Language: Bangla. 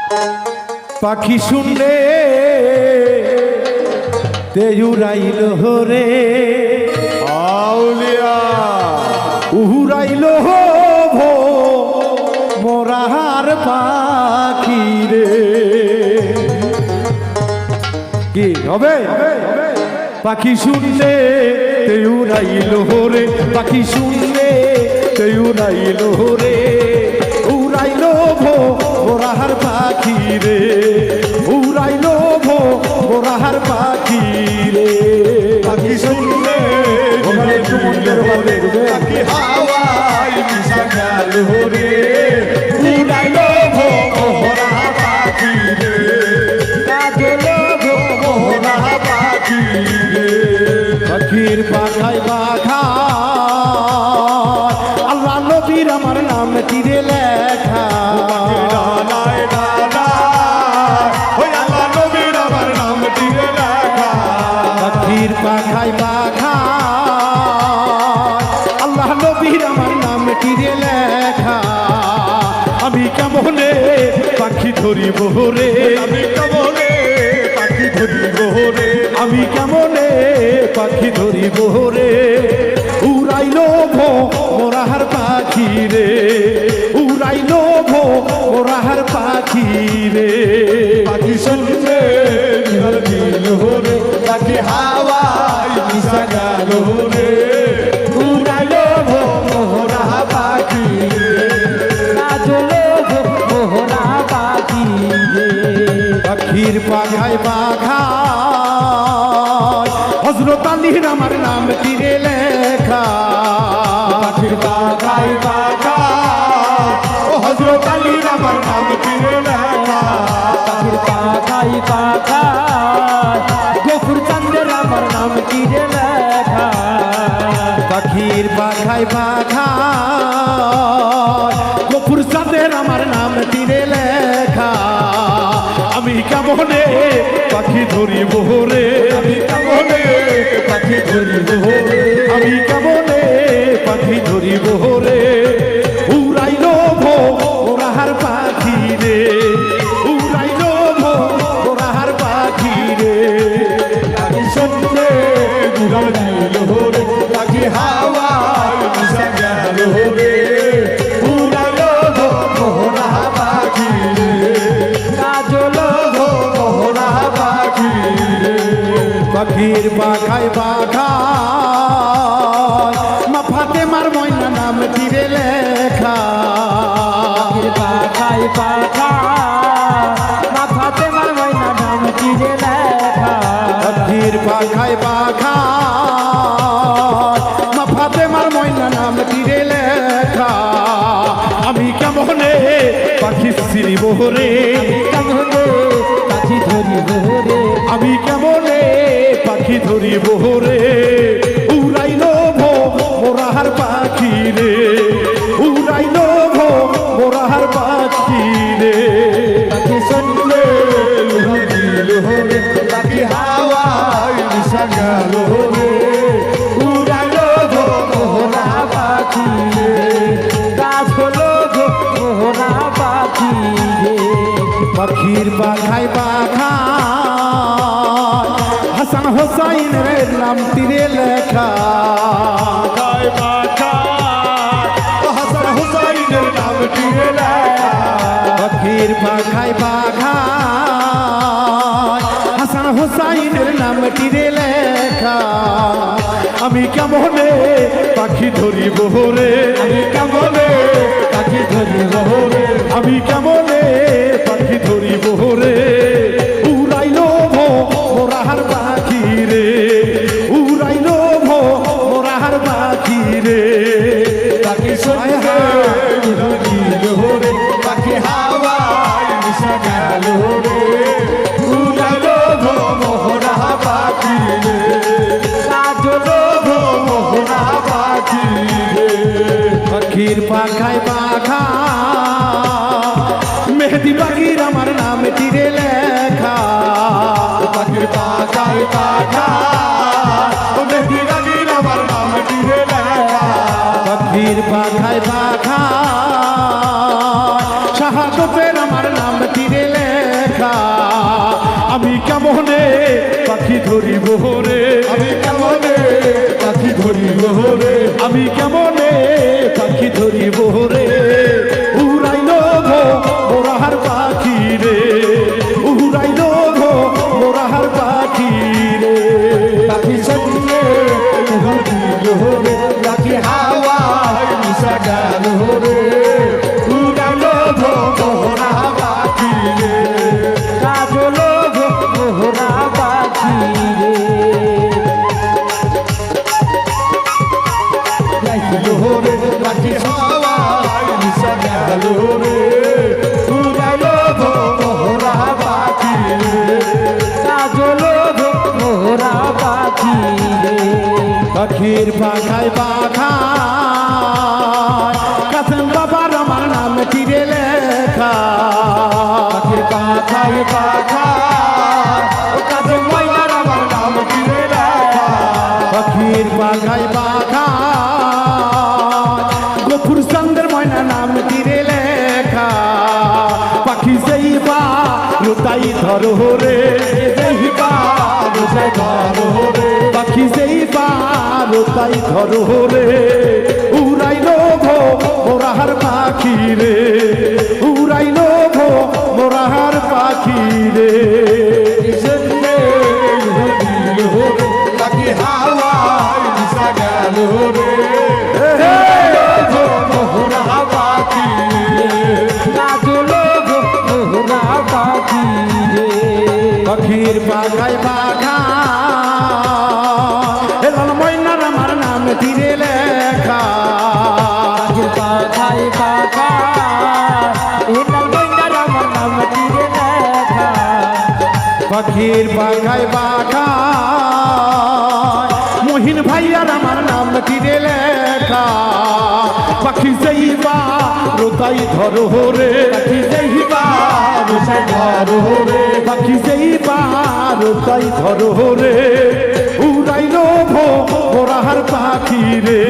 পাখি শুনলে তেউরাইল রে আউলিয়া উহুরাইল ভো মোরাহার পাখি রে। কি হবে? পাখি শুনলে তেউরাইল রে, পাখি শুনলে তেউরাইল রে, উড়াইল ভো মোরাহার পাখি রে, উড়াইল ভো মোরাহার পাখি রে। পাখি শুনলে ওখানে একটু মন্দির হবে পাখি হাওয়ায় মিশা গেল রে, উড়াইল ভো মোহরা পাখি রে, কাজল ভো মোহরা পাখি রে। পাখির পাখায় পাখা আল্লাহ নবীর আমার নাম তীরে লেখা। ডানায় ডানায় ওই আল্লাহ নবীর আমার নাম দিয়ে লেখা। পাখির পাখায় পাখা আল্লাহ নবীর আমার নাম তীরে লেখা। আমি কেমনে পাখি ধরিব রে, আমি কেমনে পাখি ধরিব রে, আমি কেমনে পাখি ধরিব রে, উড়াইল ভো মোরাহার পাখি রে, উড়াইল ভো মোরাহার পাখি রে। পাখি শুনলে বিহার দিল রে, পাখি হাওয়ায় মিশা গেল রে, উড়াইল ভো মোহরা পাখি রে, কাজল ভো মোহরা পাখি রে। পাখির পাখায় পাখা হযরত আলীর আমার নাম তীরে লেখা। পাখির পাখায় পাখা ও হযরত আলীর আমার নাম দিয়ে লেখা। পাখির পাখায় পাখা গফুর চাঁদের আমার নাম তীরে লেখা। পাখির পাখায় পাখা গফুর চাঁদের আমার নাম তীরে লেখা। আমি কেমনে পাখি ধরিব রে, আমি কেমনে পাখি ধরিব রে, আমি কেমনে পাখি ধরিব রে, উড়াইল ভো মোরাহার পাখি রে, উড়াইল ভো মোরাহার পাখি রে। পাখি শুনলে বিহার দিল রে, পাখি হাওয়ায় মিশা গেল রে, উড়াইল ভো মোহরা পাখি রে, কাজল ভো মোহরা পাখি রে। পাখির পাখায় পাখা মা ফাতেমার ময়না নাম তীরে লেখা। পাখির পাখায় পাখা মা ফাতেমার ময়না নাম তীরে লেখা। পাখির পাখায় পাখা মা ফাতেমার ময়না নাম তীরে লেখা। আমি কেমনে পাখি চিনিব রে, কেমনে পাখি ধরিব রে, আমি কেমনে পাখি ধরিব রে, উড়াইল ভো মোরাহার পাখি রে, উড়াইল ভো মোরাহার পাখি রে। পাখি শুনলে বিহার দিল রে, পাখি হাওয়ায় মিশা গেল রে, উড়াইল ভো মোহরা পাখি রে, গাছ হলো ভো মোহরা পাখি রে। পাখির পাখায় পাখা হাসান হোসাইনের নাম তীরে লেখা। পাখায় পাখায় ও হাসান হুসাইনের নাম দিয়ে লেখা। পাখির পাখায় পাখা হাসান হোসাইনের নাম তীরে লেখা। আমি কেমনে পাখি ধরিব রে, আমি কেমনে পাখি ধরিব রে, আমি কেমনে পাখি ধরিব রে, উড়াইল ভো মোরাহার পাখি রে, উড়াইল ভো মোরাহার পাখি রে। পাখি শুনলে বিহার দিল রে, পাখি হাওয়ায় মিশা গেল রে, উড়াইল ভো মোহরা পাখি রে, কাজল ভো মোহরা পাখি রে। পাখির পাখায় পাখা মেহেদি পাখির আমার নাম তীরে লেখা। পাখির পাখায় পাখায় ও মেহেদি পাখির আমার নাম দিয়ে লেখা। পাখির পাখায় পাখা শাহাদতের আমার নাম তীরে লেখা। ধরিব রে আমি কেমনে পাখি ধরিব রে আমি কেমনে পাখি ধরিব রে উড়াইল গো মোরাহার পাখি রে উড়াইল গো মোরাহার পাখি রে পাখি সঙ্গে ধরিল রে পাখি হাওয়ায় মিশা গেল রে উড়াল মোরা পাখি রে কাজল মোহরা পাখি রে গাইল রে পাখি হাওয়ায় মিশা গেল রে উড়াল মোরা পাখি রে কাজল মোহরা পাখি রে পাখির পাখায় পাখায় কাসেম বাবার আমার নাম তীরে লেখা পাখির পাখায় পাখায় কাজে ময়নার আমার নাম ফিরে রাখা পাখির পাখায় পাখায় গফুর চন্দ্রের ময়না নাম তীরে লেখা পাখি সেই বা লুতাই ধরো রে এই বাদ সে ধরো রে পাখি সেই বা লুতাই ধরো রে উড়াইল ভো মোরাহার পাখি রে উড়াইল ভো মোরাহার পাখি রে সঙ্গে ধরিল রে পাখি হাওয়ায় মিশা গেল রে মোহরা পাখি রে কাজল মোহরা পাখি রে পাখির পাখায় পাখা এলাল ময়নার আমার নাম তীরে লেখা পাখায় পাখা এটাল বইনার আমার নাম তীরে লেখা পাখির পাখায় পাখা মহিন ভাইয়ার আমার নাম তীরে লেখা পাখি সেই বা রোতাই ধরো রে পাখি সেই বাদ সে ধরো রে পাখি সেই বা রোতাই ধরো রে উড়াইল ভো মোরাহার পাখি রে